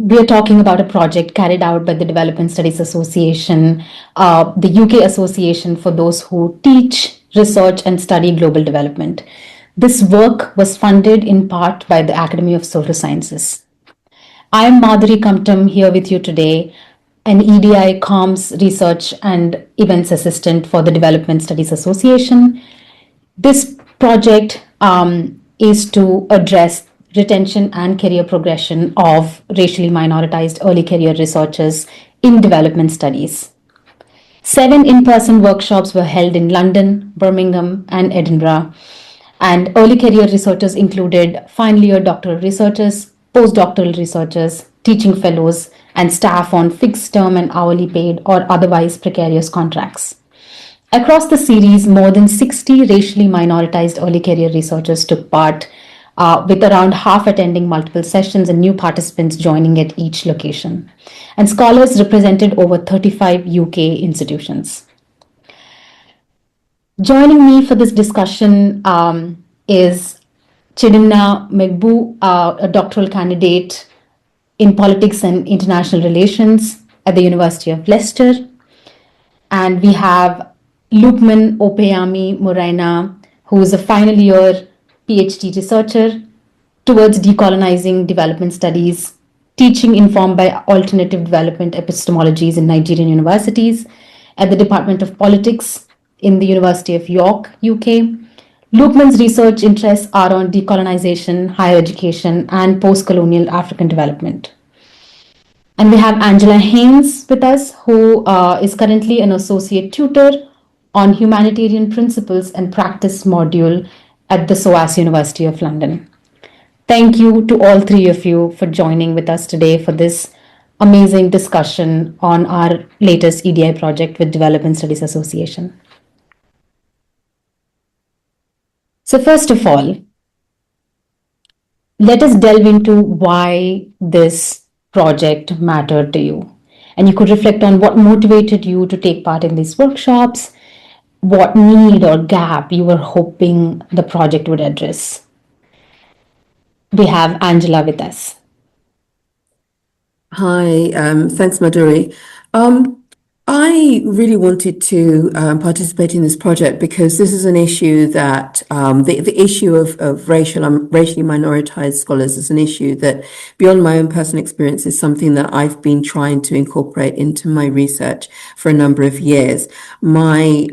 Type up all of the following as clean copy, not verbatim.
we are talking about a project carried out by the Development Studies Association, the UK Association for those who teach, research, and study global development. This work was funded in part by the Academy of Social Sciences. I am Madhuri Kamtam here with you today, an EDI Comms Research and Events Assistant for the Development Studies Association. This project is to address retention and career progression of racially minoritized early career researchers in development studies. 7 in-person workshops were held in London, Birmingham, and Edinburgh. And early career researchers included final year doctoral researchers, postdoctoral researchers, teaching fellows, and staff on fixed term and hourly paid or otherwise precarious contracts. Across the series, more than 60 racially minoritized early career researchers took part, with around half attending multiple sessions and new participants joining at each location. And scholars represented over 35 UK institutions. Joining me for this discussion is Chidinma Mbaegbu, a doctoral candidate in politics and international relations at the University of Leicester. And we have Luqman Opeyemi Muraina, who is a final year PhD researcher towards decolonizing development studies, teaching informed by alternative development epistemologies in Nigerian universities at the Department of Politics in the University of York, UK. Luqman's research interests are on decolonization, higher education, and post-colonial African development. And we have Angela Haynes with us, who is currently an associate tutor on humanitarian principles and practice module at the SOAS University of London. Thank you to all three of you for joining with us today for this amazing discussion on our latest EDI project with Development Studies Association. So first of all, let us delve into why this project mattered to you. And you could reflect on what motivated you to take part in these workshops, what need or gap you were hoping the project would address. We have Angela with us. Hi, thanks, Madhuri. I really wanted to participate in this project because this is an issue that the issue of racially minoritized scholars is an issue that, beyond my own personal experience, is something that I've been trying to incorporate into my research for a number of years. I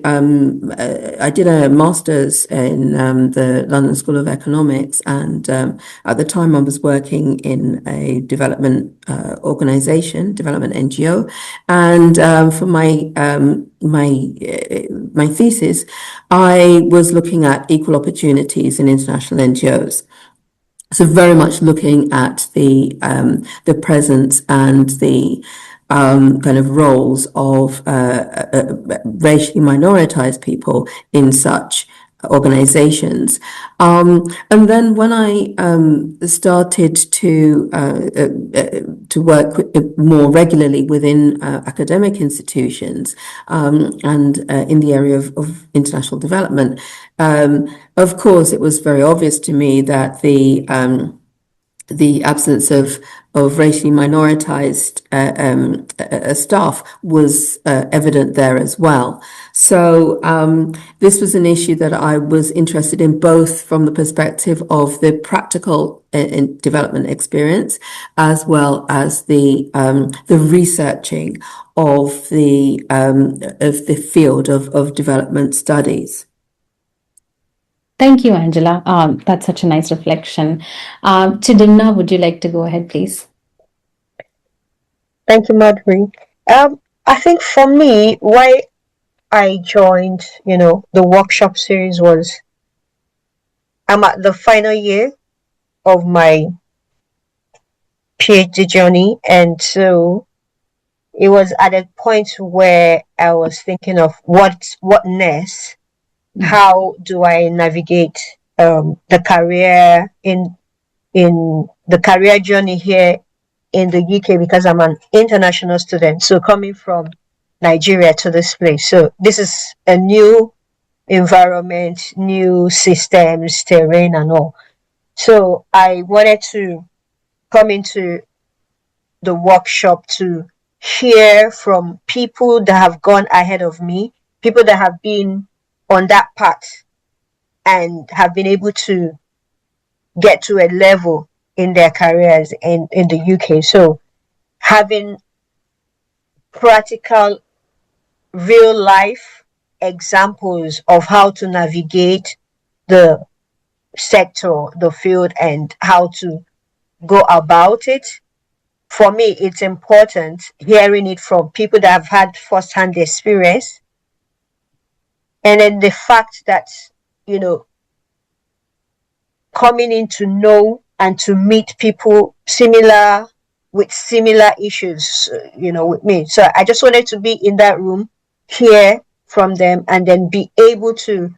did a master's in the London School of Economics, and at the time I was working in a development organization, development NGO, and for my thesis, I was looking at equal opportunities in international NGOs. So very much looking at the presence and the kind of roles of racially minoritized people in such organizations. And then when I started to work more regularly within academic institutions and in the area of international development, of course, it was very obvious to me that the absence of racially minoritized staff was evident there as well. So this was an issue that I was interested in, both from the perspective of the practical development experience, as well as the researching of the field of development studies. Thank you, Angela. That's such a nice reflection. Chidinma, would you like to go ahead, please? Thank you, Madhuri. I think for me, why I joined, the workshop series was I'm at the final year of my PhD journey, and so it was at a point where I was thinking of what next. How do I navigate the career in the career journey here in the UK, because I'm an international student, so coming from Nigeria to this place. So this is a new environment, new systems, terrain and all. So I wanted to come into the workshop to hear from people that have gone ahead of me, people that have been on that path and have been able to get to a level in their careers in the UK. So having practical, real life examples of how to navigate the sector, the field, and how to go about it. For me, it's important hearing it from people that have had first-hand experience. And then the fact that, you know, coming in to know and to meet people with similar issues, with me. So I just wanted to be in that room, hear from them, and then be able to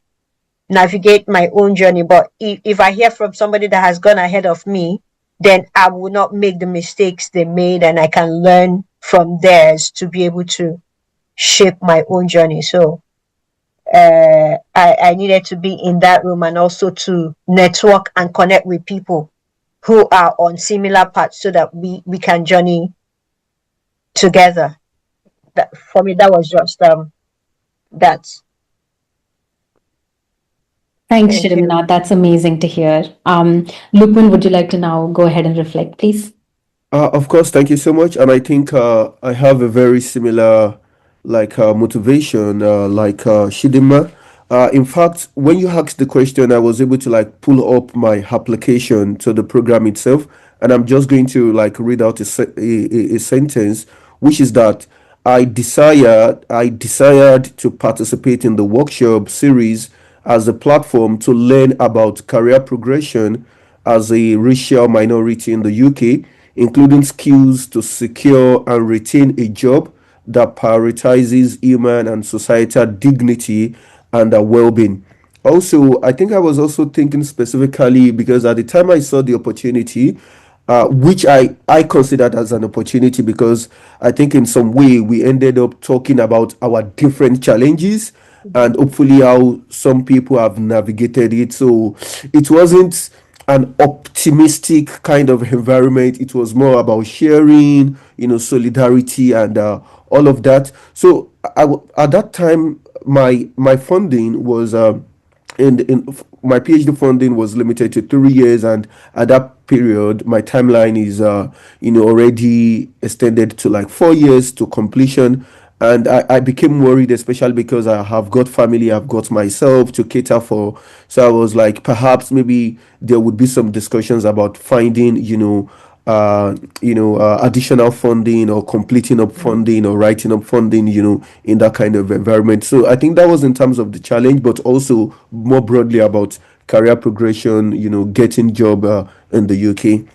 navigate my own journey. But if I hear from somebody that has gone ahead of me, then I will not make the mistakes they made, and I can learn from theirs to be able to shape my own journey. So I needed to be in that room and also to network and connect with people who are on similar paths so that we can journey together. That, for me, that was just that. Thanks, Thank you. Chidinma. That's amazing to hear. Luqman, would you like to now go ahead and reflect, please? Of course, thank you so much. And I think I have a very similar motivation Chidinma. In fact, when you asked the question, I was able to pull up my application to the program itself, and I'm just going to read out a sentence, which is that I desired to participate in the workshop series as a platform to learn about career progression as a racial minority in the UK, including skills to secure and retain a job that prioritizes human and societal dignity and well-being. Also, I think I was also thinking specifically because at the time I saw the opportunity, which I considered as an opportunity because I think in some way we ended up talking about our different challenges and hopefully how some people have navigated it. So it wasn't an optimistic kind of environment. It was more about sharing, solidarity and all of that. So at that time, my funding was in my PhD funding was limited to 3 years, and at that period, my timeline is already extended to 4 years to completion. And I became worried, especially because I have got family, I've got myself to cater for. So I was like, perhaps maybe there would be some discussions about finding, additional funding or completing up funding or writing up funding, in that kind of environment. So I think that was in terms of the challenge, but also more broadly about career progression, getting job in the UK.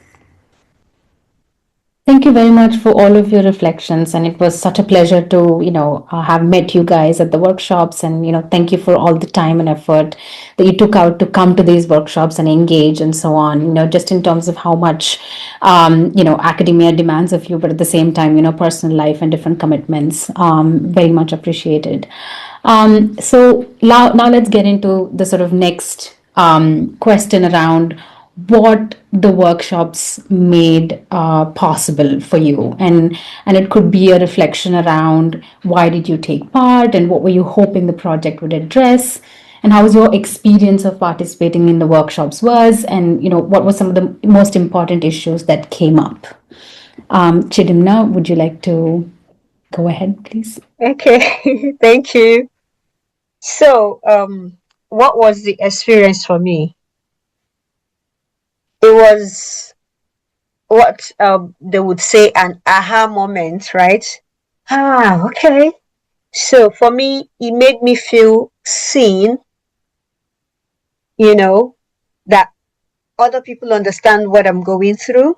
Thank you very much for all of your reflections, and it was such a pleasure to have met you guys at the workshops, and thank you for all the time and effort that you took out to come to these workshops and engage and so on. Just in terms of how much academia demands of you, but at the same time personal life and different commitments. Very much appreciated. So now let's get into the sort of next question around what the workshops made possible for you, and it could be a reflection around why did you take part and what were you hoping the project would address, and how was your experience of participating in the workshops was, and what were some of the most important issues that came up. Chidinma, would you like to go ahead, please? Okay, thank you. So, what was the experience for me? It was what they would say an aha moment, right? Ah, okay. So for me, it made me feel seen, that other people understand what I'm going through.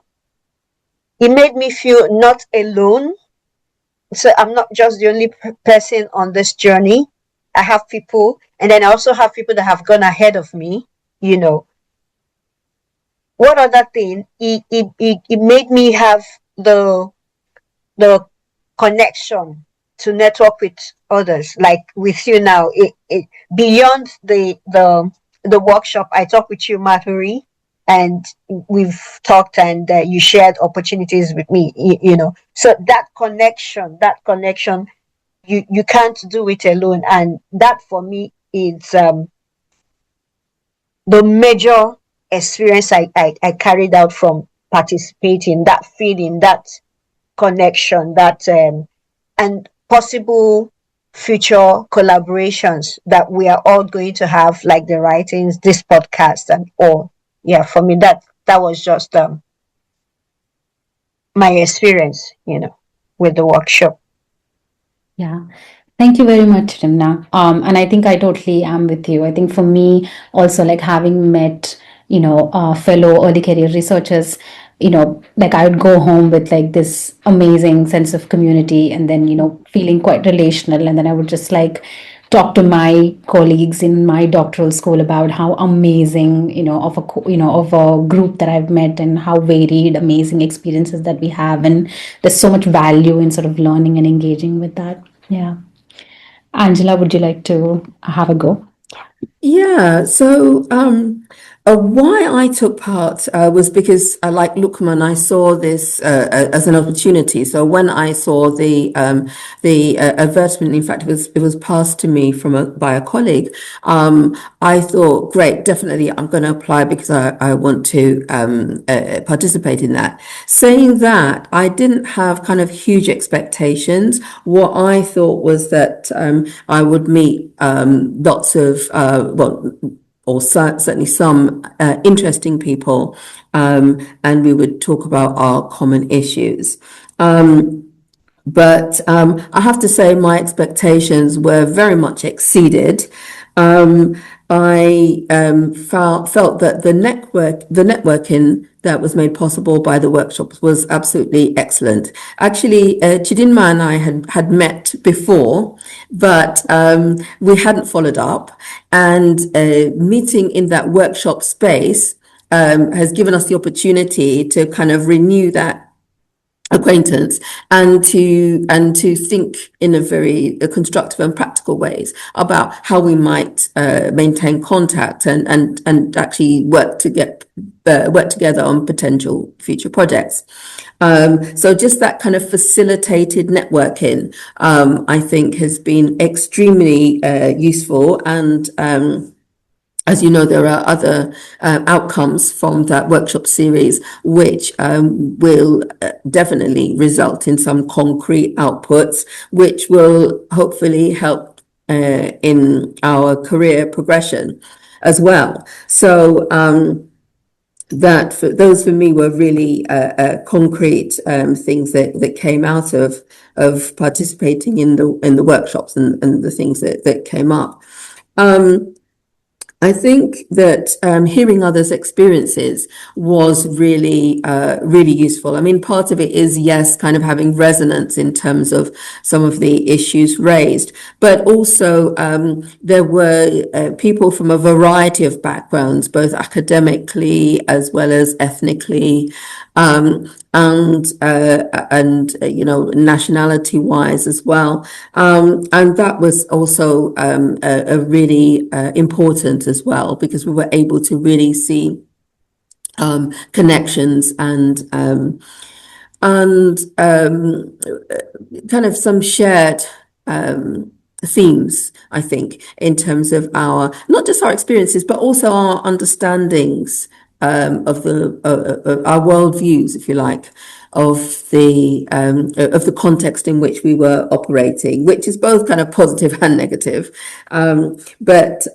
It made me feel not alone. So I'm not just the only person on this journey. I have people, and then I also have people that have gone ahead of me, What other thing? It made me have the connection to network with others, like with you now. It beyond the workshop, I talk with you, Madhuri, and we've talked, and you shared opportunities with me, so that connection, you can't do it alone. And that for me is the major experience I carried out from participating, that feeling, that connection, that and possible future collaborations that we are all going to have, like the writings, this podcast, and all. Yeah, for me, that was just my experience, with the workshop. Yeah. Thank you very much, Rimna. And I think I totally am with you. I think for me, also like having met, fellow early career researchers, like I would go home with like this amazing sense of community and then, feeling quite relational. And then I would just like talk to my colleagues in my doctoral school about how amazing, of a group that I've met and how varied, amazing experiences that we have. And there's so much value in sort of learning and engaging with that. Yeah. Angela, would you like to have a go? Yeah, so why I took part was because, like Luqman, I saw this as an opportunity. So when I saw the advertisement, in fact, it was passed to me by a colleague. I thought, great, definitely, I'm going to apply because I want to participate in that. Saying that, I didn't have kind of huge expectations. What I thought was that I would meet lots of or certainly some interesting people, and we would talk about our common issues. But I have to say my expectations were very much exceeded. I felt that the networking that was made possible by the workshops was absolutely excellent. Actually, Chidinma and I had met before, but we hadn't followed up. And meeting in that workshop space has given us the opportunity to kind of renew that acquaintance and to think in a very constructive and practical ways about how we might maintain contact and actually work together on potential future projects. So just that kind of facilitated networking, I think, has been extremely useful. And as you know, there are other outcomes from that workshop series, which will definitely result in some concrete outputs, which will hopefully help in our career progression as well. So those for me were really concrete things that came out of participating in the workshops and the things that came up. I think that hearing others' experiences was really, really useful. I mean, part of it is, yes, kind of having resonance in terms of some of the issues raised, but also there were people from a variety of backgrounds, both academically as well as ethnically, and nationality wise as well, and that was also a really important as well, because we were able to really see connections and kind of some shared themes, I think, in terms of not just our experiences, but also our understandings of our worldviews, if you like, of the context in which we were operating, which is both kind of positive and negative, but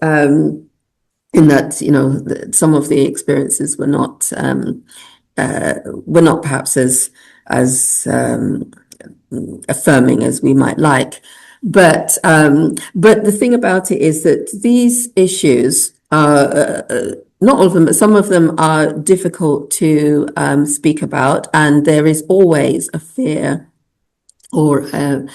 in that some of the experiences were not perhaps as affirming as we might like. But the thing about it is that these issues are not all of them, but some of them are difficult to speak about, and there is always a fear or an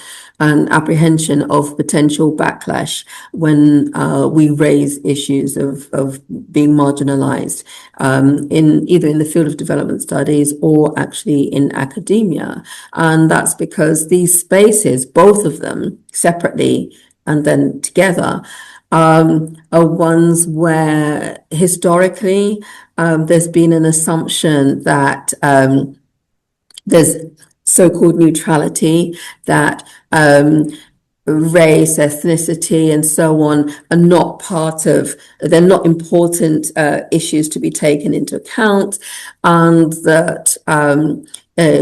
apprehension of potential backlash when we raise issues of being marginalized in either in the field of development studies or actually in academia. And that's because these spaces, both of them separately and then together, are ones where historically there's been an assumption that there's so-called neutrality, that race, ethnicity, and so on are not they're not important issues to be taken into account, and that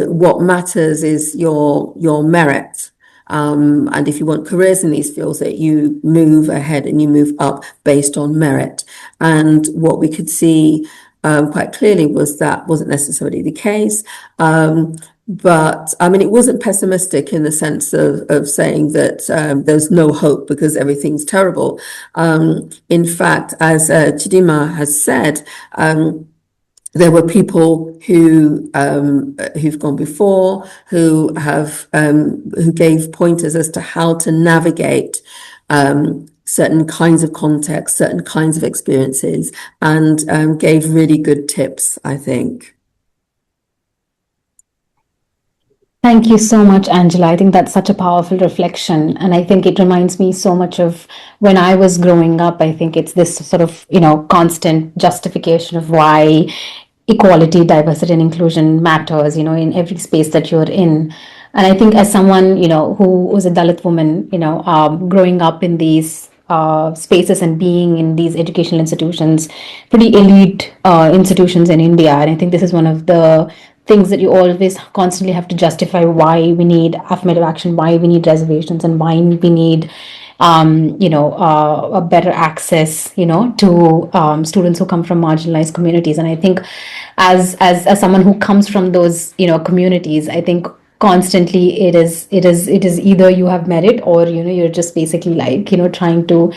what matters is your merit. And if you want careers in these fields, that you move ahead and you move up based on merit. And what we could see quite clearly was that wasn't necessarily the case. But I mean, it wasn't pessimistic in the sense of saying that there's no hope because everything's terrible. In fact, as Chidinma has said, there were people who've gone before who gave pointers as to how to navigate certain kinds of contexts, certain kinds of experiences, and gave really good tips, I think. Thank you so much, Angela. I think that's such a powerful reflection. And I think it reminds me so much of when I was growing up. I think it's this sort of, constant justification of why equality, diversity, and inclusion matters, in every space that you're in. And I think as someone, who was a Dalit woman, growing up in these spaces and being in these educational institutions, pretty elite institutions in India. And I think this is one of the things that you always constantly have to justify why we need affirmative action, why we need reservations, and why we need a better access, to students who come from marginalized communities. And I think as someone who comes from those, communities, I think constantly it is either you have merit or you're just basically like trying to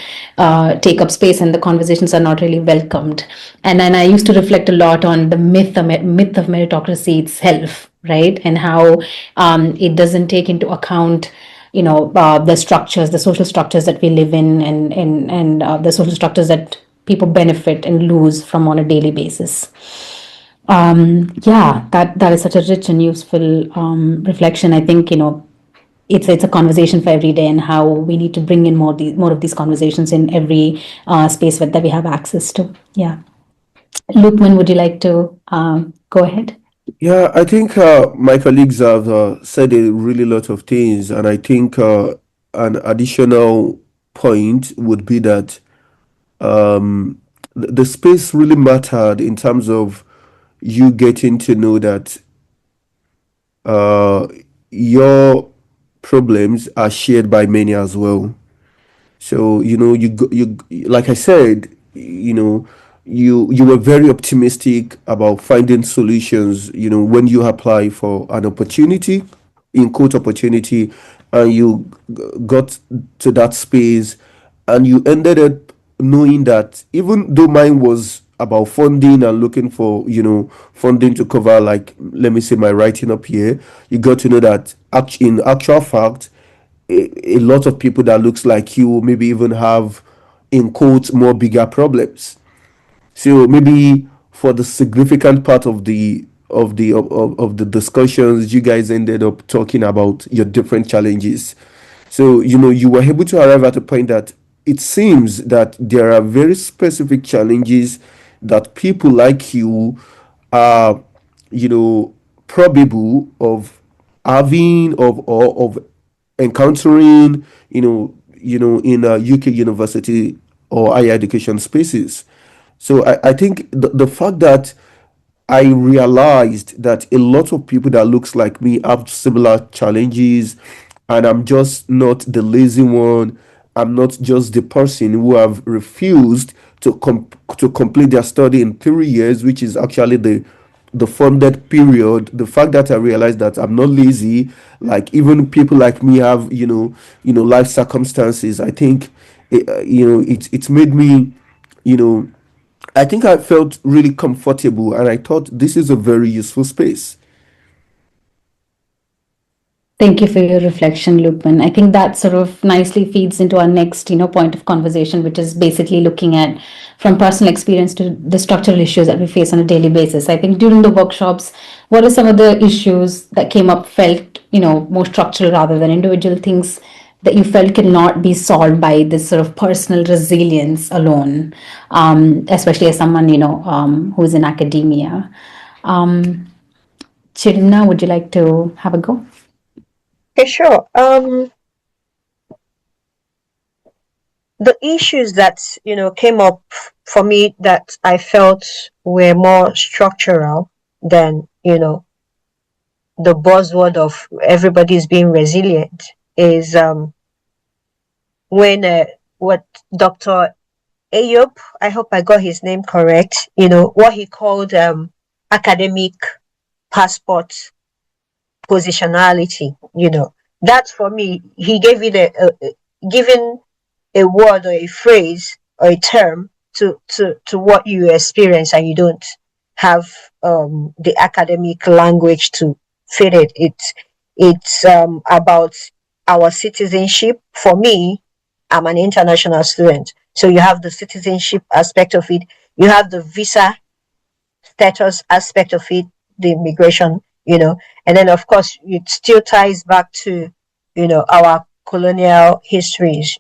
take up space, and the conversations are not really welcomed. And then I used to reflect a lot on the myth of meritocracy itself, right? And how it doesn't take into account the social structures that we live in, and the social structures that people benefit and lose from on a daily basis. That is such a rich and useful reflection. I think it's a conversation for every day, and how we need to bring in more of these conversations in every space that we have access to. Yeah, Luqman, would you like to go ahead? Yeah, I think my colleagues have said a really lot of things, and I think an additional point would be that the space really mattered in terms of you getting to know that your problems are shared by many as well. So you like I said, you were very optimistic about finding solutions. When you apply for an opportunity, in quote opportunity, and you got to that space, and you ended up knowing that even though mine was about funding and looking for funding to cover, like, let me say, my writing up here, you got to know that in actual fact a lot of people that looks like you maybe even have, in quotes, more bigger problems. So maybe for the significant part of the discussions, you guys ended up talking about your different challenges. So you were able to arrive at a point that it seems that there are very specific challenges that people like you are, probable of having, of encountering, in UK university or higher education spaces. So I think the fact that I realized that a lot of people that looks like me have similar challenges, and I'm just not the lazy one. I'm not just the person who have refused to complete their study in 3 years, which is actually the funded period. The fact that I realized that I'm not lazy, like even people like me have, life circumstances. I think it's made me, you know, I think I felt really comfortable, and I thought this is a very useful space. Thank you for your reflection, Lupin. I think that sort of nicely feeds into our next, point of conversation, which is basically looking at from personal experience to the structural issues that we face on a daily basis. I think during the workshops, what are some of the issues that came up felt, more structural rather than individual things that you felt cannot be solved by this sort of personal resilience alone, especially as someone, who's in academia. Chidinma, would you like to have a go? Okay, sure. The issues that came up for me that I felt were more structural than the buzzword of everybody's being resilient is when what Dr. Ayub, I hope I got his name correct, what he called academic passport positionality. That for me, he gave it given a word or a phrase or a term to what you experience, and you don't have the academic language to fit it. It's about our citizenship. For me, I'm an international student, so you have the citizenship aspect of it. You have the visa status aspect of it, the immigration, and then of course it still ties back to, our colonial histories,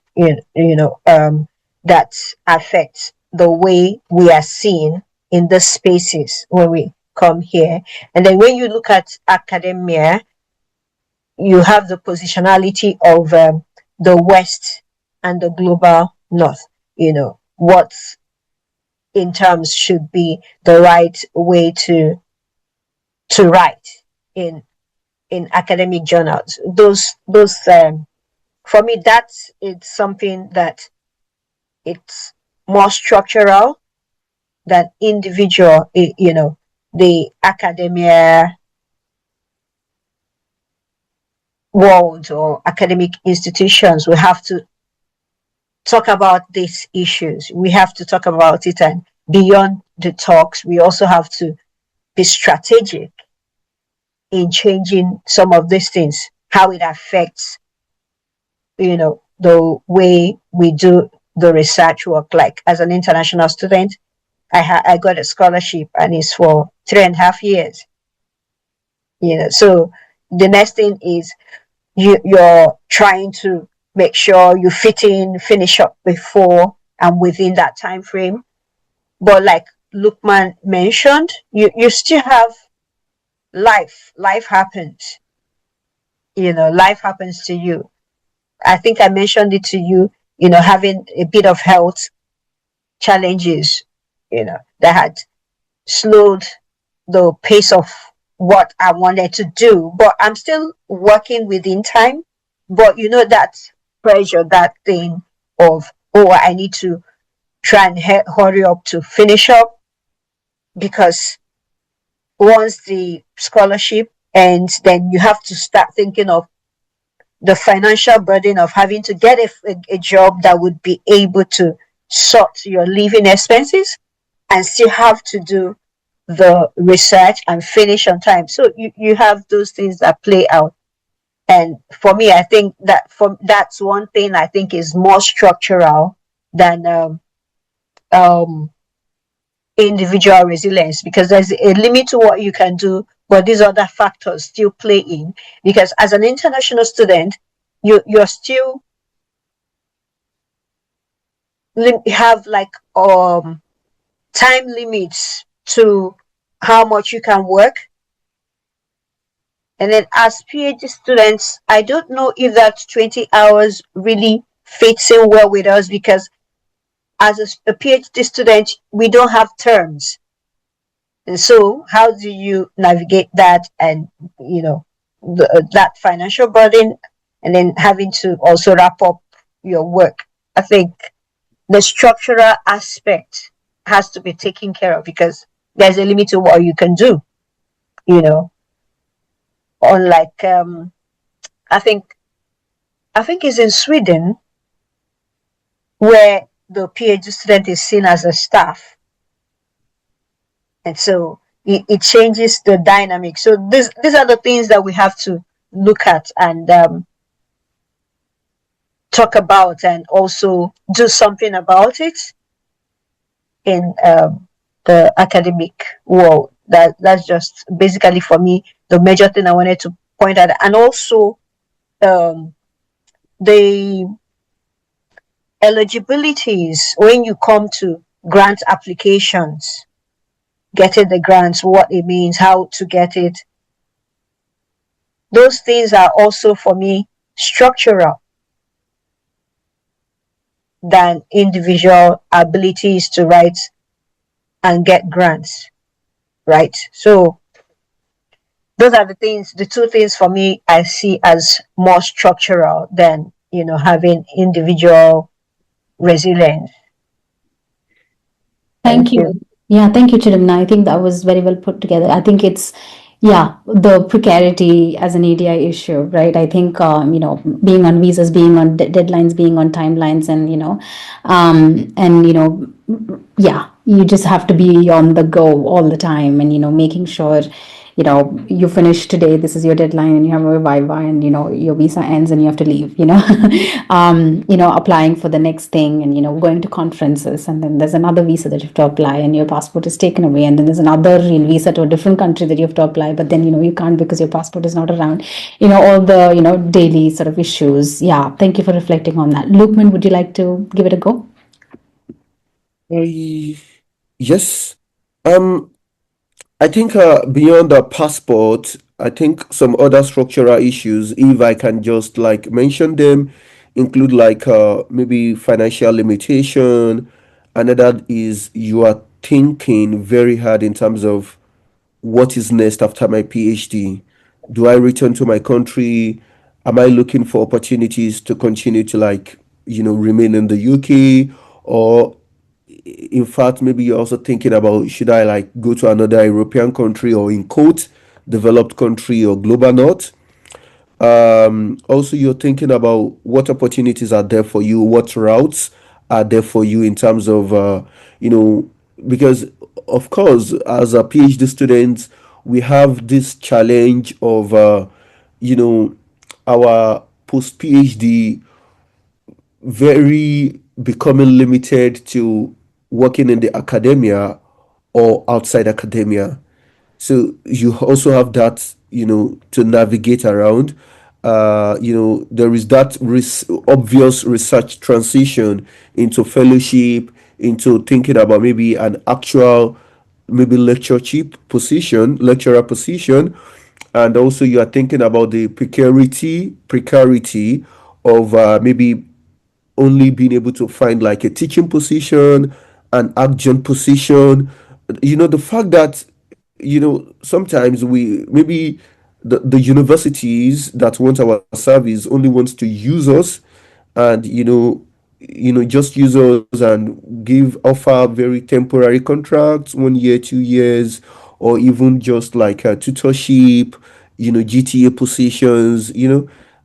that affects the way we are seen in the spaces when we come here. And then when you look at academia, you have the positionality of the West and the global North, what in terms should be the right way to write in academic journals. Those for me, that's it's something that it's more structural than individual. The academia world or academic institutions will have to talk about these issues. We have to talk about it, and beyond the talks, we also have to be strategic in changing some of these things, how it affects, the way we do the research work. Like as an international student, I got a scholarship and it's for 3.5 years. So the next thing is you're trying to make sure you finish up before and within that time frame. But like Luqman mentioned, you still have life. Life happens. Life happens to you. I think I mentioned it to you, having a bit of health challenges, that had slowed the pace of what I wanted to do. But I'm still working within time. But that pressure, that thing of, oh, I need to try and hurry up to finish up, because once the scholarship ends, then you have to start thinking of the financial burden of having to get a job that would be able to sort your living expenses and still have to do the research and finish on time. So you have those things that play out. And for me, I think that's one thing I think is more structural than individual resilience, because there's a limit to what you can do, but these other factors still play in. Because as an international student, you're still have like time limits to how much you can work. And then as PhD students, I don't know if that 20 hours really fits in well with us, because as a PhD student, we don't have terms. And so how do you navigate that, and that financial burden, and then having to also wrap up your work? I think the structural aspect has to be taken care of, because there's a limit to what you can do. Unlike I think it's in Sweden, where the PhD student is seen as a staff, and so it changes the dynamic. So these are the things that we have to look at and talk about, and also do something about it in the academic world. That's just basically for me the major thing I wanted to point out. And also the eligibilities when you come to grant applications, getting the grants, what it means, how to get it. Those things are also for me structural than individual abilities to write and get grants, right? So those are the two things for me I see as more structural than, having individual resilience. Thank Thank you. you. Yeah, thank you, Chidinma. I think that was very well put together. I think it's, yeah, the precarity as an ADI issue, right? I think, being on visas, being on deadlines, being on timelines, and, and, yeah, you just have to be on the go all the time and, making sure, you finish today, this is your deadline, and you have a viva, and, your visa ends and you have to leave, applying for the next thing, and, going to conferences, and then there's another visa that you have to apply, and your passport is taken away, and then there's another real visa to a different country that you have to apply, but then, you can't because your passport is not around, all the, daily sort of issues. Yeah, thank you for reflecting on that. Luqman, would you like to give it a go? Yes. Um, I think beyond the passport, I think some other structural issues, if I can just like mention them, include like maybe financial limitation. Another is you are thinking very hard in terms of what is next after my PhD. Do I return to my country? Am I looking for opportunities to continue to like, remain in the UK? Or in fact, maybe you're also thinking about should I like go to another European country or in quote, developed country or global north? Also, you're thinking about what opportunities are there for you, what routes are there for you in terms of, because of course, as a PhD student, we have this challenge of, you know, our post PhD very becoming limited to working in the academia or outside academia. So you also have that, to navigate around. There is that obvious research transition into fellowship, into thinking about maybe an actual, maybe lecturer position, and also you are thinking about the precarity of maybe only being able to find like a teaching position, an adjunct position. The fact that, sometimes we maybe the universities that want our service only wants to use us and just use us and give offer very temporary contracts, 1 year, 2 years, or even just like a tutorship, GTA positions,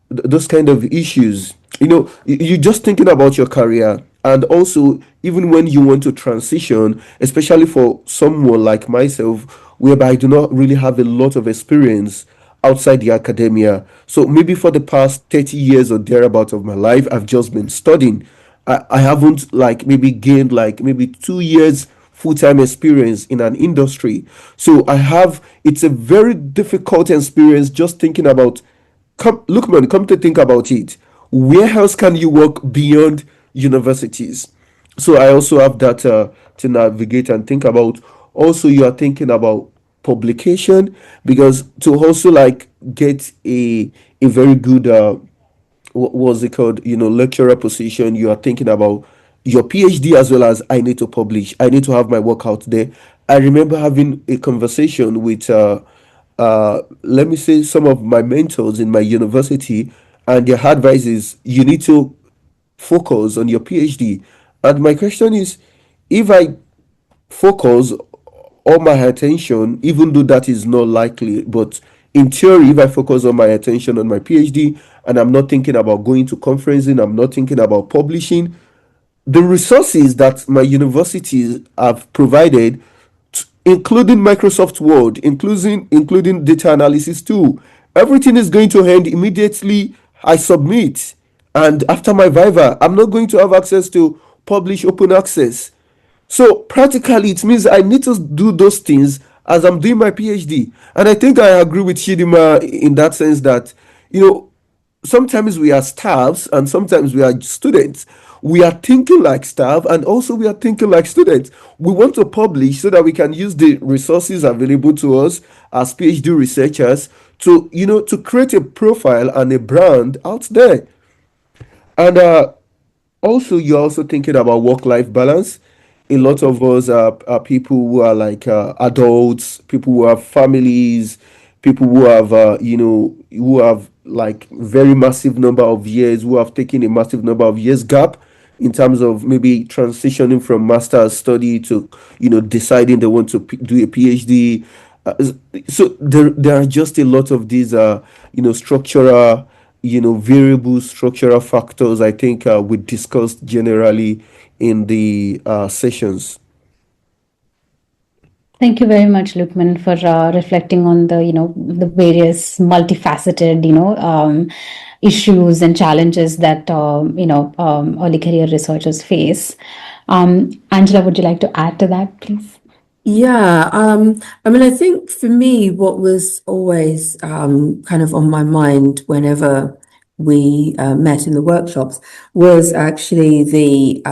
those kind of issues. You're just thinking about your career, and also even when you want to transition, especially for someone like myself, whereby I do not really have a lot of experience outside the academia. So maybe for the past 30 years or thereabout of my life, I've just been studying. I haven't like maybe gained like maybe 2 years full-time experience in an industry. So it's a very difficult experience just thinking about, look, man, come to think about it. Where else can you work beyond universities? So I also have that to navigate and think about. Also, you are thinking about publication, because to also like get a very good what was it called, lecturer position, you are thinking about your PhD as well as I need to publish, I need to have my work out there. I remember having a conversation with let me say some of my mentors in my university, and their advice is you need to focus on your PhD. And my question is, if I focus all my attention, even though that is not likely, but in theory, if I focus all my attention on my PhD and I'm not thinking about going to conferencing, I'm not thinking about publishing, the resources that my universities have provided, including Microsoft Word, including data analysis tool, everything is going to end immediately I submit. And after my Viva, I'm not going to have access to publish open access. So practically, it means I need to do those things as I'm doing my PhD. And I think I agree with Chidinma in that sense that, you know, sometimes we are staffs and sometimes we are students. We are thinking like staff and also we are thinking like students. We want to publish so that we can use the resources available to us as PhD researchers to, to create a profile and a brand out there. And also, you're also thinking about work-life balance. A lot of us are people who are like adults, people who have families, people who have who have like very massive number of years, who have taken a massive number of years gap in terms of maybe transitioning from master's study to deciding they want to do a PhD. Uh, so there are just a lot of these structural variable structural factors. I think we discussed generally in the sessions. Thank you very much, Luqman, for reflecting on the various multifaceted issues and challenges that early career researchers face. Angela, would you like to add to that, please? Yeah, I mean, I think for me, what was always kind of on my mind whenever we met in the workshops was actually the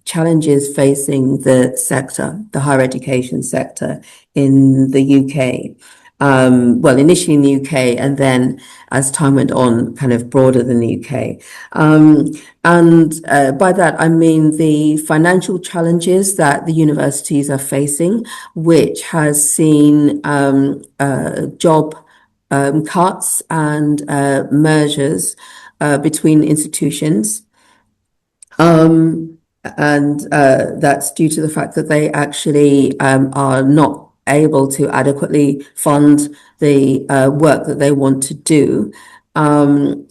challenges facing the sector, the higher education sector in the UK. Well, initially in the UK, and then as time went on, kind of broader than the UK. And by that, I mean the financial challenges that the universities are facing, which has seen job cuts and mergers between institutions. And that's due to the fact that they actually are not able to adequately fund the work that they want to do. And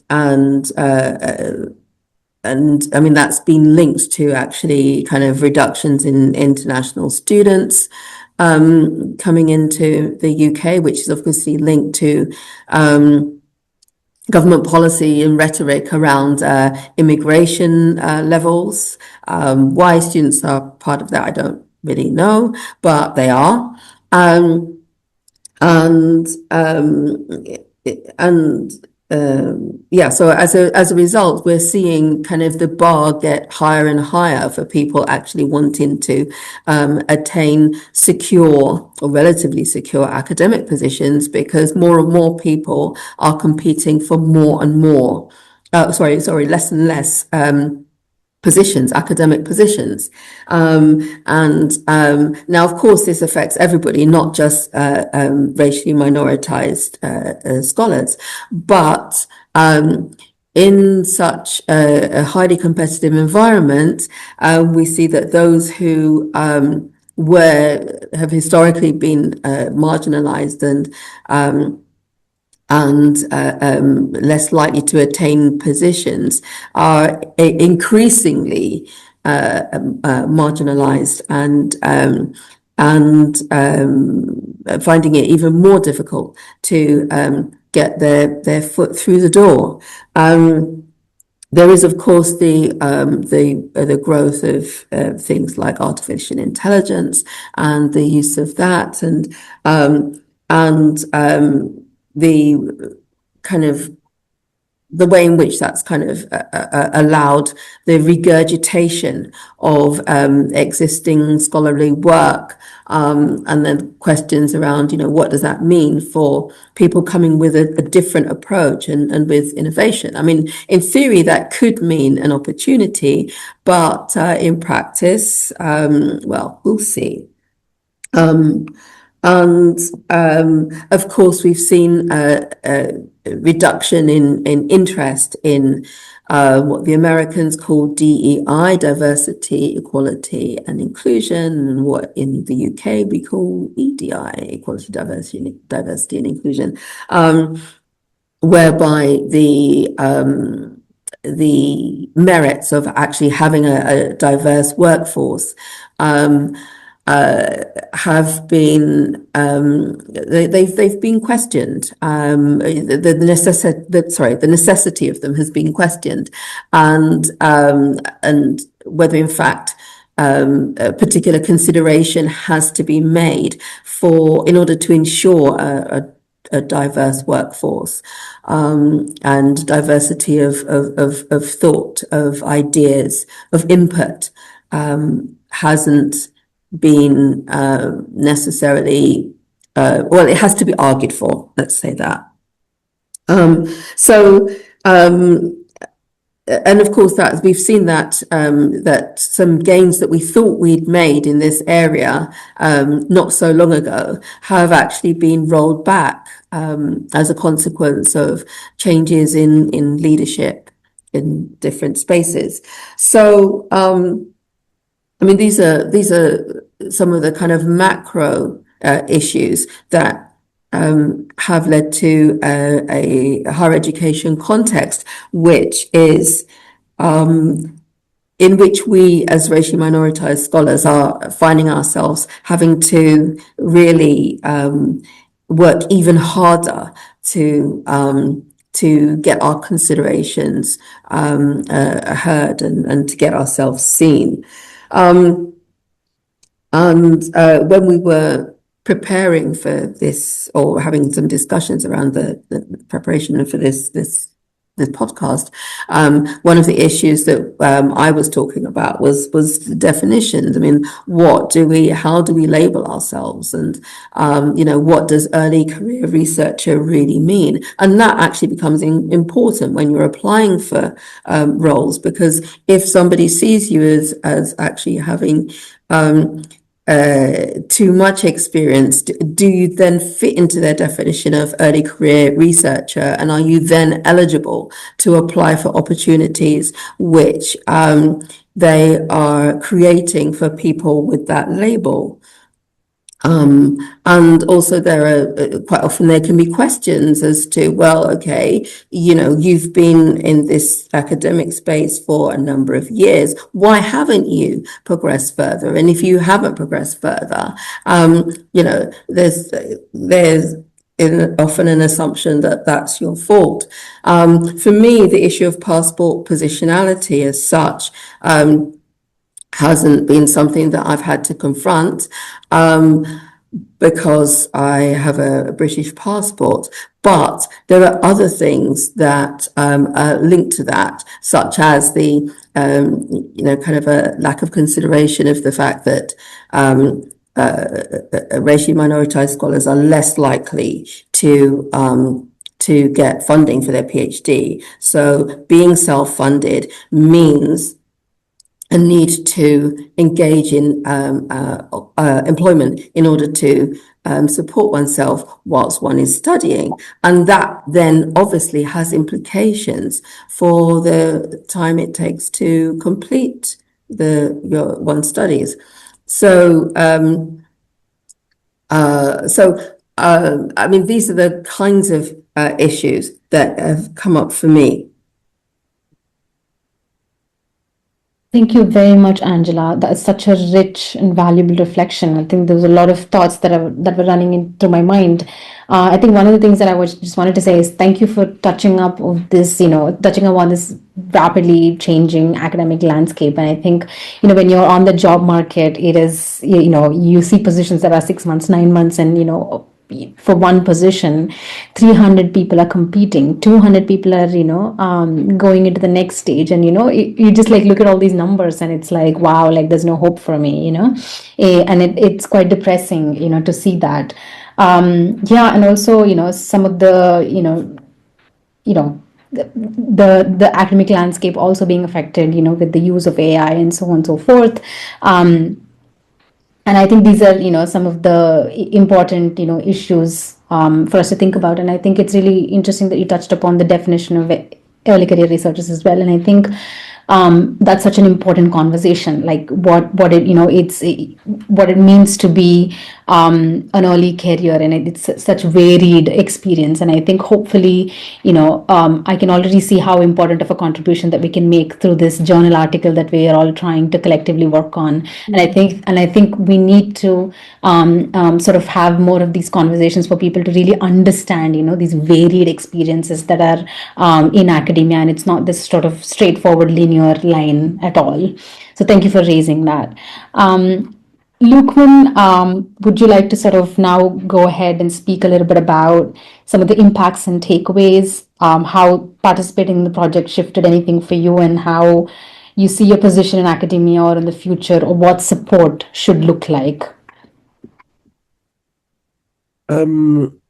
I mean, that's been linked to actually kind of reductions in international students coming into the UK, which is obviously linked to government policy and rhetoric around immigration levels. Why students are part of that, I don't really know, but they are. And yeah, so as a result, we're seeing kind of the bar get higher and higher for people actually wanting to attain secure or relatively secure academic positions, because more and more people are competing for more and more, less and less positions, academic positions. And now, of course, this affects everybody, not just racially minoritized scholars, but in such a highly competitive environment, we see that those who have historically been marginalized and less likely to attain positions are increasingly marginalized and finding it even more difficult to get their foot through the door. There is, of course, the growth of things like artificial intelligence and the use of that, and the kind of the way in which that's kind of allowed the regurgitation of existing scholarly work, and then questions around, what does that mean for people coming with a different approach and with innovation? I mean, in theory, that could mean an opportunity, but in practice, well, we'll see. And of course, we've seen a reduction in interest in what the Americans call DEI, diversity, equality, and inclusion, and what in the UK we call EDI, equality, diversity, and inclusion, whereby the merits of actually having a diverse workforce have been they've been questioned. The necessity of them has been questioned, and whether in fact a particular consideration has to be made in order to ensure a diverse workforce, and diversity of thought, of ideas, of input, hasn't been necessarily, well, it has to be argued for, let's say that. And of course, that we've seen that that some gains that we thought we'd made in this area not so long ago have actually been rolled back as a consequence of changes in leadership in different spaces. So, I mean, these are some of the kind of macro issues that have led to a higher education context, which is in which we as racially minoritized scholars are finding ourselves having to really work even harder to get our considerations heard and to get ourselves seen. And when we were preparing for this, or having some discussions around the preparation for this podcast, one of the issues that I was talking about was the definitions. I mean, how do we label ourselves, and what does early career researcher really mean? And that actually becomes important when you're applying for roles, because if somebody sees you as actually having too much experience, do you then fit into their definition of early career researcher, and are you then eligible to apply for opportunities which they are creating for people with that label? And also there are quite often there can be questions as to, well, okay, you've been in this academic space for a number of years. Why haven't you progressed further? And if you haven't progressed further, there's often an assumption that that's your fault. For me, the issue of passport positionality as such hasn't been something that I've had to confront, because I have a British passport. But there are other things that are linked to that, such as the kind of a lack of consideration of the fact that racially minoritized scholars are less likely to get funding for their PhD. So being self-funded means a need to engage in employment in order to support oneself whilst one is studying. And that then obviously has implications for the time it takes to complete one's studies. So, I mean, these are the kinds of issues that have come up for me. Thank you very much, Angela. That is such a rich and valuable reflection. I think there's a lot of thoughts that were running into my mind. I think one of the things that I just wanted to say is thank you for touching up on this rapidly changing academic landscape. And I think, when you're on the job market, it is, you see positions that are 6 months, 9 months, and, for one position, 300 people are competing, 200 people are, going into the next stage. And, you just look at all these numbers and it's like, wow, there's no hope for me, and it's quite depressing, to see that. And also, some of the, the academic landscape also being affected, with the use of AI and so on and so forth. And I think these are, some of the important, issues for us to think about. And I think it's really interesting that you touched upon the definition of early career researchers as well. And I think that's such an important conversation, what it means to be an early career, and it's such varied experience. And I think hopefully, I can already see how important of a contribution that we can make through this journal article that we are all trying to collectively work on. And I think we need to sort of have more of these conversations for people to really understand, these varied experiences that are in academia, and it's not this sort of straightforward linear line at all. So thank you for raising that. Luqman, would you like to sort of now go ahead and speak a little bit about some of the impacts and takeaways, how participating in the project shifted anything for you, and how you see your position in academia or in the future, or what support should look like? Um,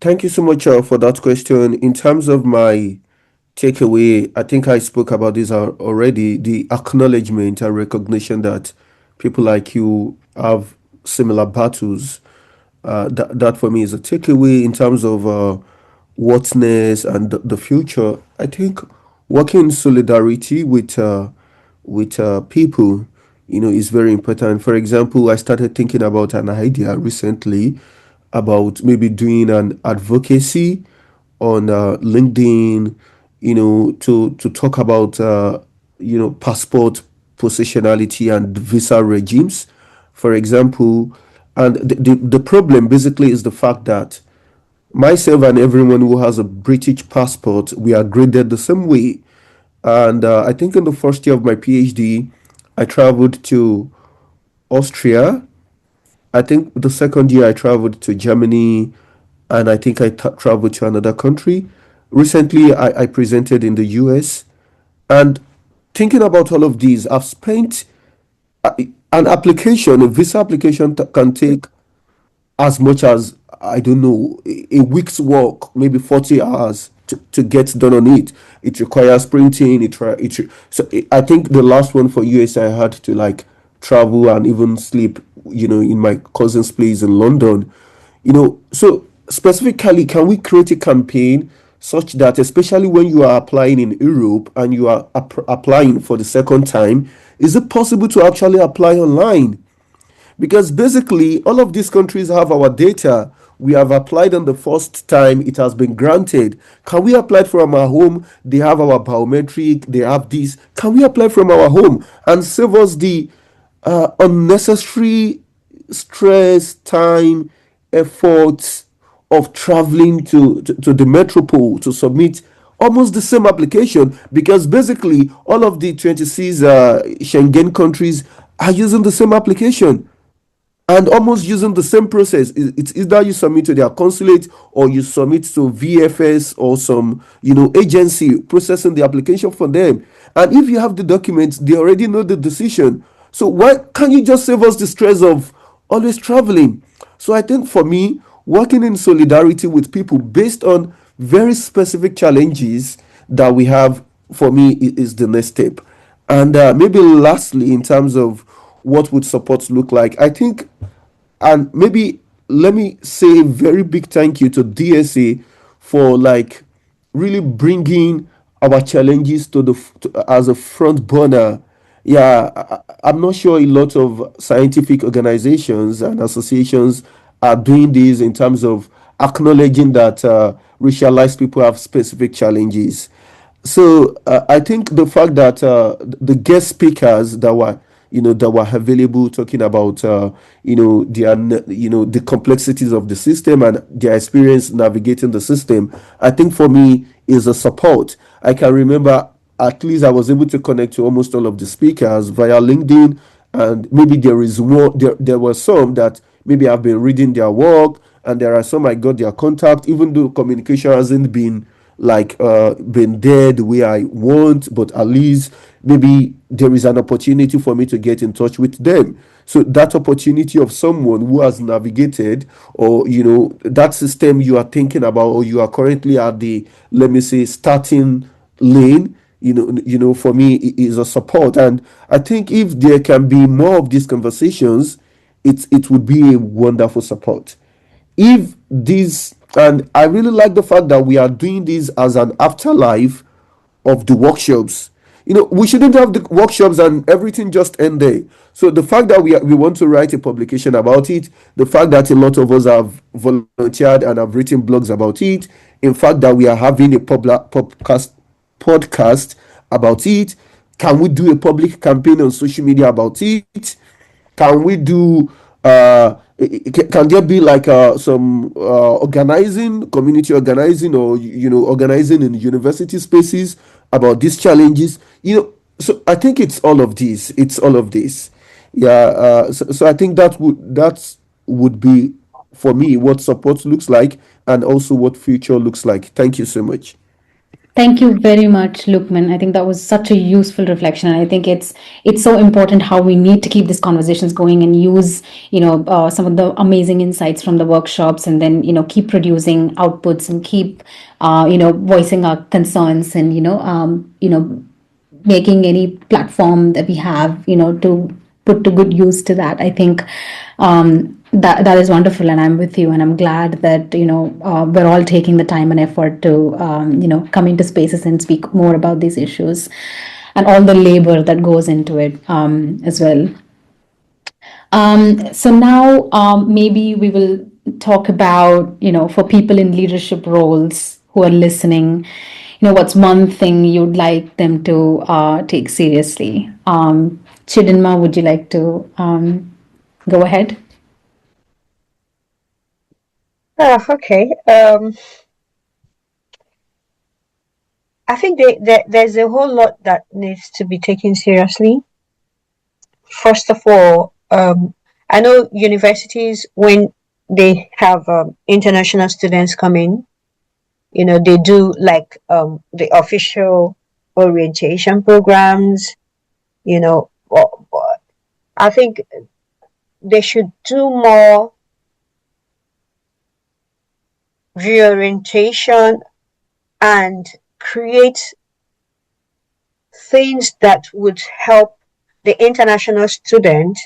Thank you so much for that question. In terms of my takeaway, I think I spoke about this already, the acknowledgement and recognition that people like you have similar battles. That for me is a takeaway in terms of what's next and the future. I think working in solidarity with people, is very important. For example, I started thinking about an idea recently about maybe doing an advocacy on LinkedIn, to talk about passport positionality and visa regimes, for example. And the problem basically is the fact that myself and everyone who has a British passport, we are graded the same way. And I think in the first year of my PhD, I traveled to Austria. I think the second year I traveled to Germany, and I think I traveled to another country. Recently, I presented in the US. And thinking about all of these, I've spent an application, a visa application can take as much as, I don't know, a week's work, maybe 40 hours to get done on it. It requires printing. I think the last one for US, I had to like travel and even sleep, in my cousin's place in London. So specifically, can we create a campaign such that, especially when you are applying in Europe and you are applying for the second time, is it possible to actually apply online? Because basically, all of these countries have our data. We have applied on the first time, it has been granted. Can we apply from our home? They have our biometric, they have this. Can we apply from our home and save us the unnecessary stress, time, efforts of traveling to the metropole to submit almost the same application? Because basically, all of the 26 Schengen countries are using the same application and almost using the same process. It's either you submit to their consulate or you submit to VFS or some agency processing the application for them. And if you have the documents, they already know the decision. So why can't you just save us the stress of always traveling? So I think for me, working in solidarity with people based on very specific challenges that we have, for me, is the next step. And maybe lastly, in terms of what would support look like, I think, and maybe let me say a very big thank you to DSA for like really bringing our challenges as a front burner. Yeah, I'm not sure a lot of scientific organizations and associations are doing this in terms of acknowledging that racialized people have specific challenges. So I think the fact that the guest speakers that were available, talking about the complexities of the system and their experience navigating the system, I think for me is a support. I can remember at least I was able to connect to almost all of the speakers via LinkedIn, and maybe there were some that maybe I've been reading their work, and there are some I got their contact, even though communication hasn't been there the way I want, but at least maybe there is an opportunity for me to get in touch with them. So that opportunity of someone who has navigated, or that system you are thinking about, or you are currently at the, let me say, starting lane, for me is a support. And I think if there can be more of these conversations, it would be a wonderful support. If this And I really like the fact that we are doing this as an afterlife of the workshops. We shouldn't have the workshops and everything just end there. So the fact that we want to write a publication about it, the fact that a lot of us have volunteered and have written blogs about it, in fact that we are having a podcast about it. Can we do a public campaign on social media about it? Can we do can there be like some organizing, community organizing, or organizing in university spaces about these challenges? So I think it's all of this. Yeah, so I think that would be for me what support looks like and also what future looks like. Thank you so much. Thank you very much, Lukman. I think that was such a useful reflection. And I think it's so important how we need to keep these conversations going and use, some of the amazing insights from the workshops, and then, keep producing outputs and keep, voicing our concerns, and, making any platform that we have, to put to good use to that. I think that is wonderful, and I'm with you, and I'm glad that we're all taking the time and effort to come into spaces and speak more about these issues, and all the labor that goes into it as well. So now maybe we will talk about, for people in leadership roles who are listening, what's one thing you'd like them to take seriously? Chidinma, would you like to go ahead? Okay. I think there's a whole lot that needs to be taken seriously. First of all, I know universities, when they have international students come in, they do like the official orientation programs, but I think they should do more reorientation and create things that would help the international student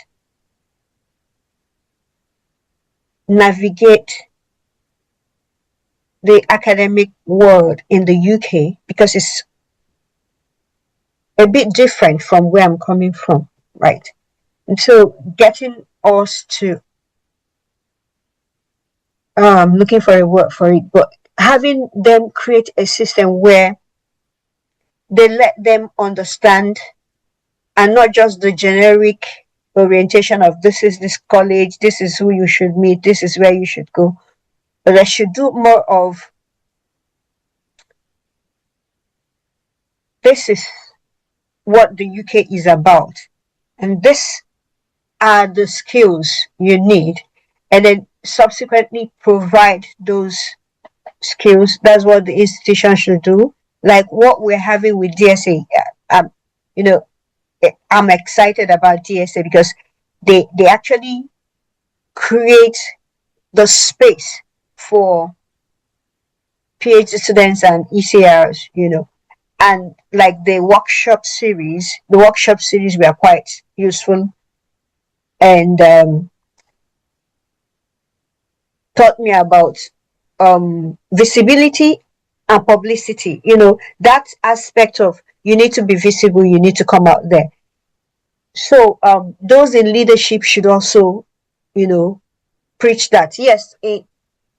navigate the academic world in the UK, because it's a bit different from where I'm coming from, right? And so getting us to looking for a word for it, but having them create a system where they let them understand, and not just the generic orientation of this is this college, this is who you should meet, this is where you should go. But they should do more of, this is what the UK is about, and this are the skills you need, and then subsequently provide those skills. That's what the institution should do. Like what we're having with DSA. You know, I'm excited about DSA because they actually create the space for PhD students and ECRs, and like the workshop series were quite useful, and taught me about visibility and publicity. That aspect of, you need to be visible, you need to come out there. So those in leadership should also, preach that. Yes,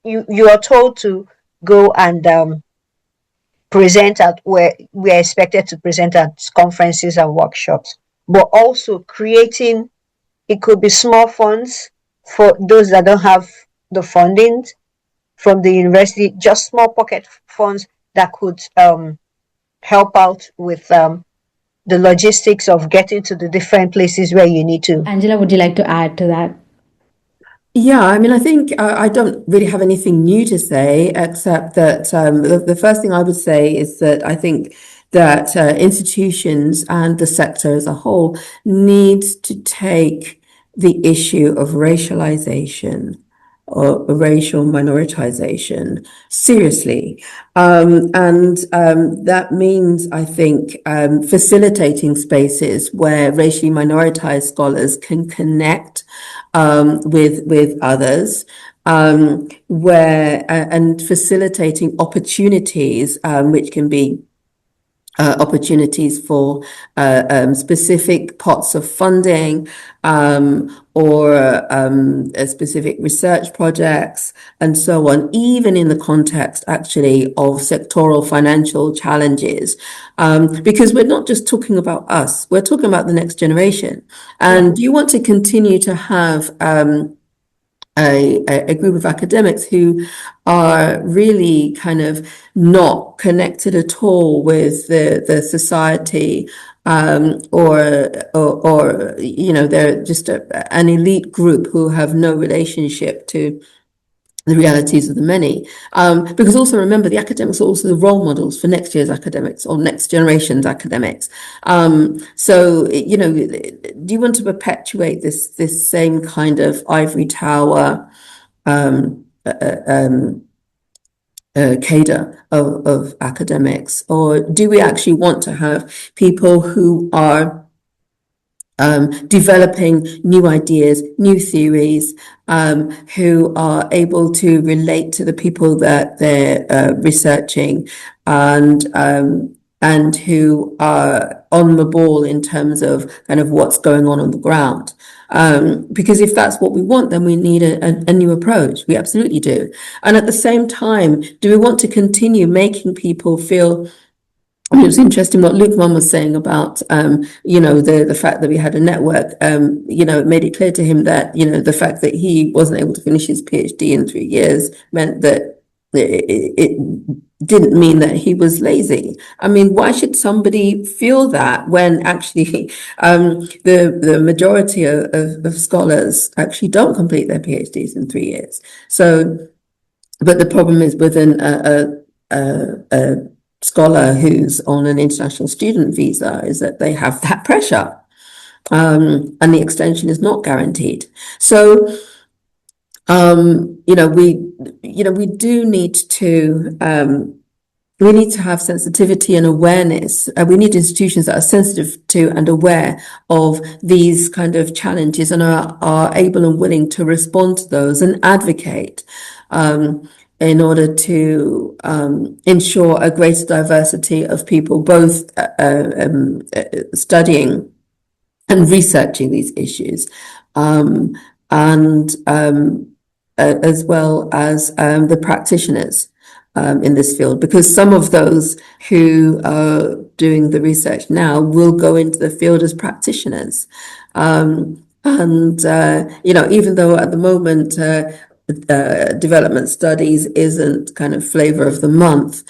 you are told to go and present at where we are expected to present at conferences and workshops, but also creating, it could be small funds for those that don't have the funding from the university, just small pocket funds that could help out with the logistics of getting to the different places where you need to. Angela, would you like to add to that? Yeah, I mean, I think I don't really have anything new to say, except that the first thing I would say is that I think that institutions and the sector as a whole needs to take the issue of racialization or racial minoritization seriously. And that means, I think, facilitating spaces where racially minoritized scholars can connect with others, where and facilitating opportunities, which can be opportunities for specific pots of funding, or specific research projects and so on, even in the context actually of sectoral financial challenges, because we're not just talking about us, we're talking about the next generation. And you want to continue to have a group of academics who are really kind of not connected at all with the society, or you know, they're just an elite group who have no relationship to the realities of the many. Because also remember, the academics are also the role models for next year's academics or next generation's academics. So, you know, do you want to perpetuate this same kind of ivory tower cadre of academics, or do we actually want to have people who are developing new ideas, new theories, who are able to relate to the people that they're researching, and who are on the ball in terms of kind of what's going on the ground. Because if that's what we want, then we need a new approach. We absolutely do. And at the same time, do we want to continue making people feel? I mean, it was interesting what Luqman was saying about, you know, the fact that we had a network. You know, it made it clear to him that, you know, the fact that he wasn't able to finish his PhD in 3 years meant that it didn't mean that he was lazy. I mean, why should somebody feel that when actually the majority of scholars actually don't complete their PhDs in 3 years? So, but the problem is within a scholar who's on an international student visa is that they have that pressure, and the extension is not guaranteed. So, you know, we do need to have sensitivity and awareness. We need institutions that are sensitive to and aware of these kind of challenges and are able and willing to respond to those and advocate in order to ensure a greater diversity of people, both studying and researching these issues, and as well as the practitioners in this field, because some of those who are doing the research now will go into the field as practitioners. And, you know, even though at the moment development studies isn't kind of flavor of the month,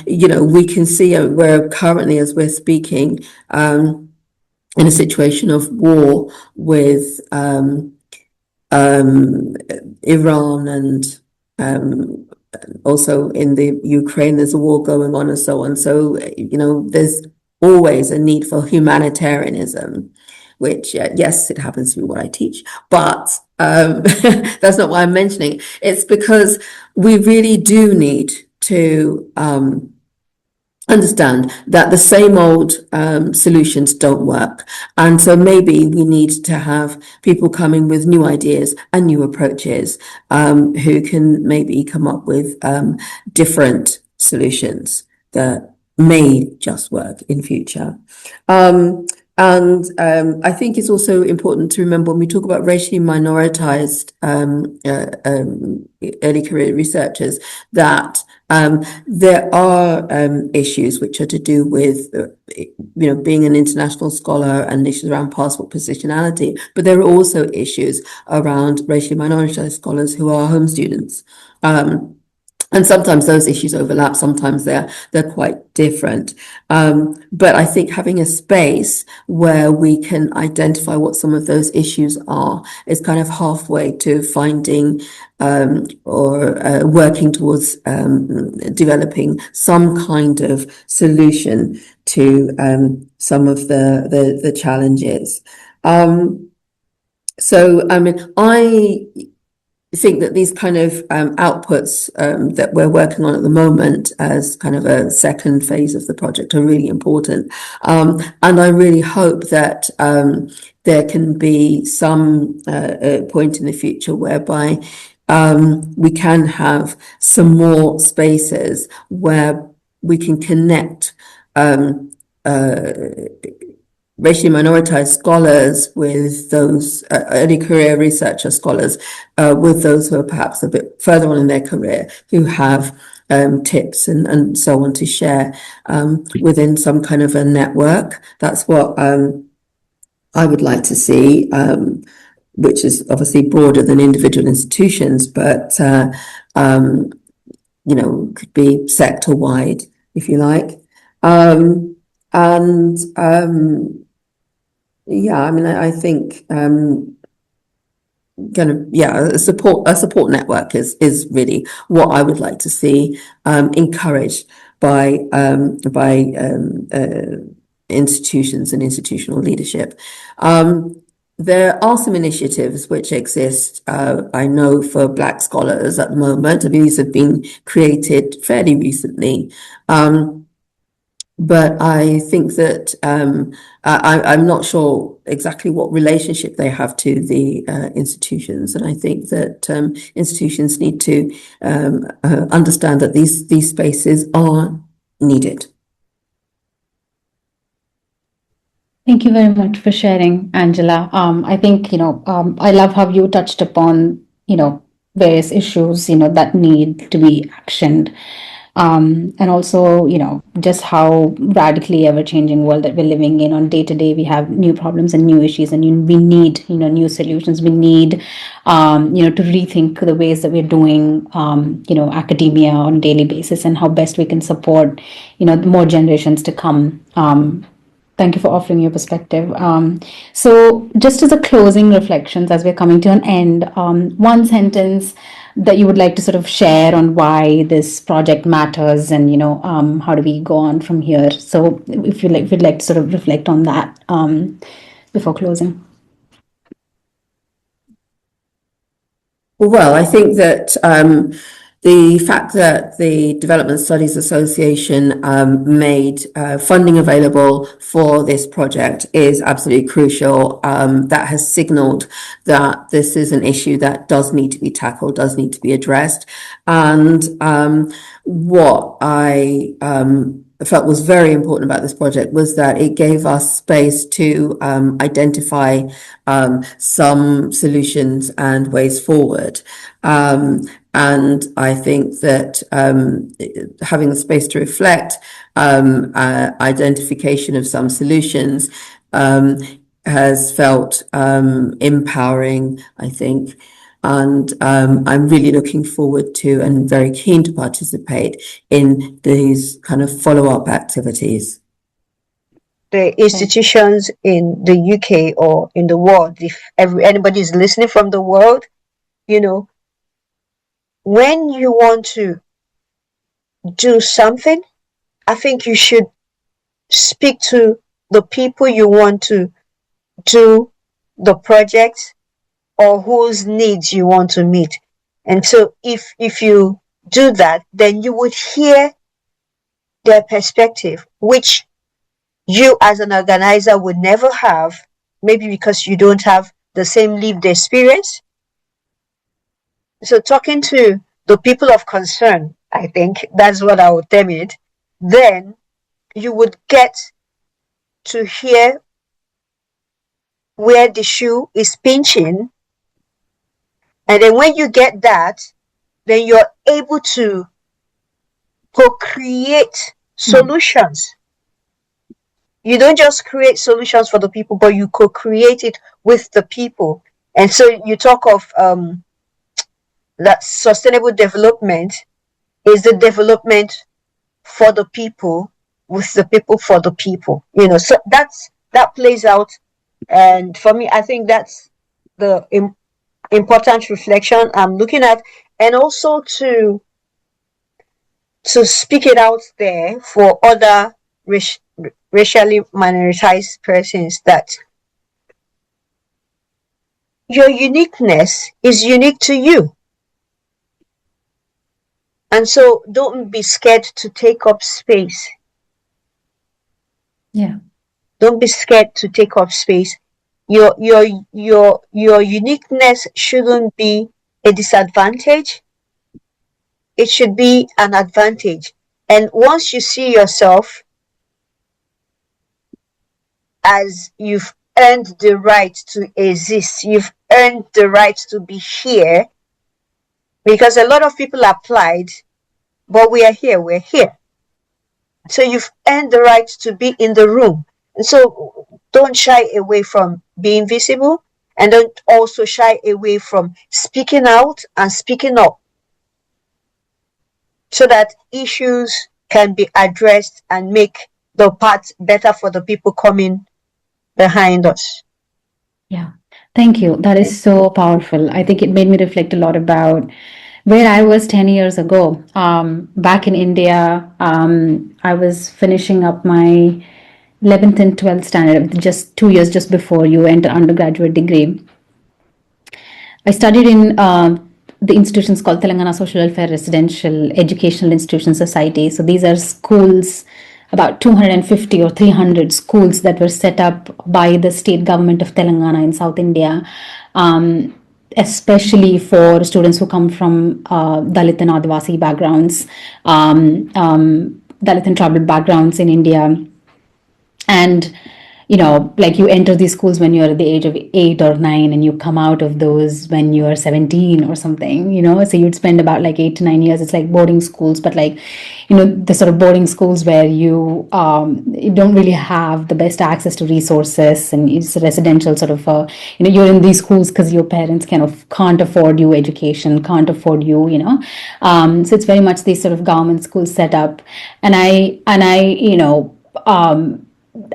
you know, we can see we're currently, as we're speaking, in a situation of war with Iran, and also in the Ukraine, there's a war going on and so on. So, you know, there's always a need for humanitarianism, which, yes, it happens to be what I teach, but that's not why I'm mentioning. It's because we really do need to understand that the same old solutions don't work. And so maybe we need to have people coming with new ideas and new approaches, who can maybe come up with different solutions that may just work in future. And I think it's also important to remember when we talk about racially minoritized early career researchers that there are issues which are to do with, you know, being an international scholar and issues around passport positionality, but there are also issues around racially minoritized scholars who are home students. And sometimes those issues overlap, sometimes they're quite different. But I think having a space where we can identify what some of those issues are is kind of halfway to finding or working towards developing some kind of solution to some of the challenges. So, I mean, I think that these kind of outputs that we're working on at the moment as kind of a second phase of the project are really important. And I really hope that there can be some point in the future whereby we can have some more spaces where we can connect racially minoritized scholars with those early career researcher scholars, with those who are perhaps a bit further on in their career, who have tips and so on to share within some kind of a network. That's what I would like to see. which is obviously broader than individual institutions, but could be sector wide, if you like. I think a support network is really what I would like to see encouraged by institutions and institutional leadership. There are some initiatives which exist, I know, for Black scholars at the moment. I mean, these have been created fairly recently. But I think that I'm not sure exactly what relationship they have to the institutions, and I think that institutions need to understand that these spaces are needed. Thank you very much for sharing, Angela. I think, I love how you touched upon, various issues, that need to be actioned. And also, just how radically ever-changing world that we're living in. On day to day, we have new problems and new issues, and we need, new solutions. We need, to rethink the ways that we're doing, academia on a daily basis, and how best we can support, more generations to come. Thank you for offering your perspective. So just as a closing reflections, as we're coming to an end, one sentence that you would like to sort of share on why this project matters, and how do we go on from here? So if you'd like to sort of reflect on that before closing. Well, I think that the fact that the Development Studies Association made funding available for this project is absolutely crucial. That has signaled that this is an issue that does need to be tackled, does need to be addressed. And what I felt was very important about this project was that it gave us space to identify some solutions and ways forward. And I think that having the space to reflect, identification of some solutions has felt empowering, I think. And I'm really looking forward to and very keen to participate in these kind of follow-up activities. The institutions in the UK or in the world, if anybody is listening from the world, when you want to do something, I think you should speak to the people you want to do the project or whose needs you want to meet. And so if you do that, then you would hear their perspective, which you as an organizer would never have, maybe because you don't have the same lived experience. So talking to the people of concern, I think that's what I would term it, then you would get to hear where the shoe is pinching. And then when you get that, then you're able to co-create solutions. You don't just create solutions for the people, but you co-create it with the people. And so you talk of that sustainable development is the development for the people, with the people, for the people. So that plays out. And for me, I think that's the important reflection I'm looking at, and also to speak it out there for other racially minoritized persons, that your uniqueness is unique to you. And so don't be scared to take up space. Yeah. Don't be scared to take up space. Your uniqueness shouldn't be a disadvantage. It should be an advantage. And once you see yourself as you've earned the right to exist, you've earned the right to be here, because a lot of people applied, but we're here. So you've earned the right to be in the room. And so don't shy away from being visible, and don't also shy away from speaking out and speaking up so that issues can be addressed and make the path better for the people coming behind us. Yeah, thank you. That is so powerful. I think it made me reflect a lot about where I was 10 years ago. Back in India, I was finishing up my 11th and 12th standard, just 2 years just before you enter undergraduate degree. I studied in the institutions called Telangana Social Welfare Residential Educational Institution Society. So these are schools, about 250 or 300 schools that were set up by the state government of Telangana in South India, especially for students who come from Dalit and Adivasi backgrounds, Dalit and tribal backgrounds in India. And like you enter these schools when you're at the age of 8 or 9, and you come out of those when you're 17 or something, so you'd spend about like 8 to 9 years. It's like boarding schools, but like the sort of boarding schools where you don't really have the best access to resources, and it's a residential sort of you're in these schools because your parents kind of can't afford you education, can't afford you, so it's very much these sort of government schools set up. And I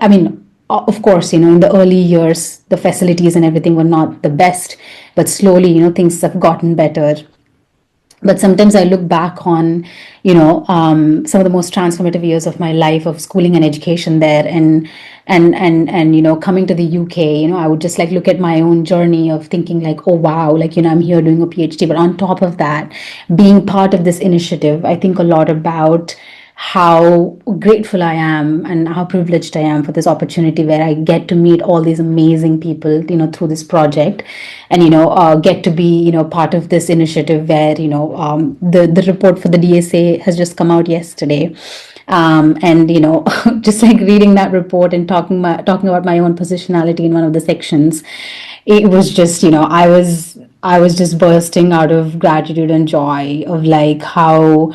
mean, of course, in the early years, the facilities and everything were not the best, but slowly, things have gotten better. But sometimes I look back on, some of the most transformative years of my life of schooling and education there, and coming to the UK, I would just like look at my own journey of thinking like, oh wow, like I'm here doing a PhD. But on top of that, being part of this initiative, I think a lot about how grateful I am and how privileged I am for this opportunity where I get to meet all these amazing people, through this project, and get to be, part of this initiative where, the report for the DSA has just come out yesterday. And just like reading that report and talking about my own positionality in one of the sections, it was just, I was just bursting out of gratitude and joy of like how,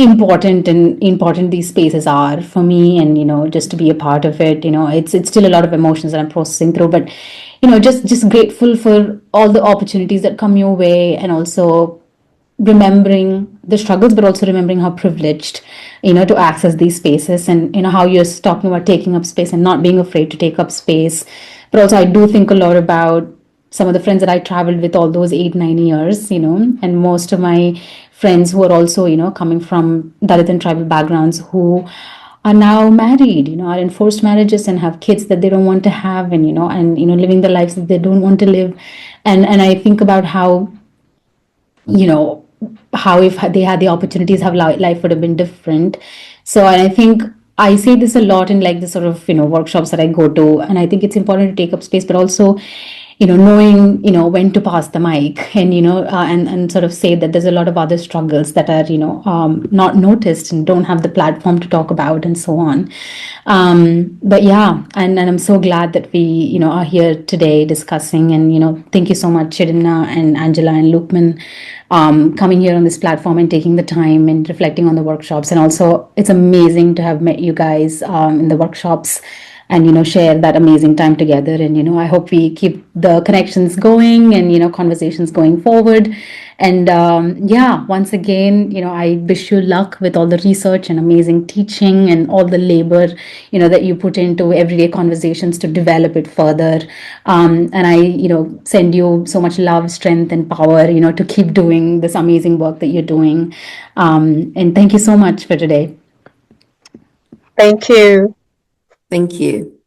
important these spaces are for me, and just to be a part of it, it's still a lot of emotions that I'm processing through, but just grateful for all the opportunities that come your way, and also remembering the struggles, but also remembering how privileged, to access these spaces, and how you're talking about taking up space and not being afraid to take up space. But also I do think a lot about some of the friends that I traveled with all those 8-9 years, and most of my friends who are also, coming from Dalit and tribal backgrounds, who are now married, are in forced marriages and have kids that they don't want to have, and living the lives that they don't want to live. And I think about how, how if they had the opportunities, how life would have been different. So, and I think I say this a lot in like the sort of, workshops that I go to, and I think it's important to take up space, but also, knowing, when to pass the mic, and, and sort of say that there's a lot of other struggles that are, not noticed and don't have the platform to talk about, and so on. But yeah, and I'm so glad that we, are here today discussing, and, thank you so much, Chidinma and Angela and Luqman, coming here on this platform and taking the time and reflecting on the workshops. And also, it's amazing to have met you guys in the workshops, and share that amazing time together. And I hope we keep the connections going, and conversations going forward. And yeah, once again, I wish you luck with all the research and amazing teaching and all the labor, that you put into everyday conversations to develop it further. And I, send you so much love, strength, and power, to keep doing this amazing work that you're doing. And thank you so much for today. Thank you. Thank you.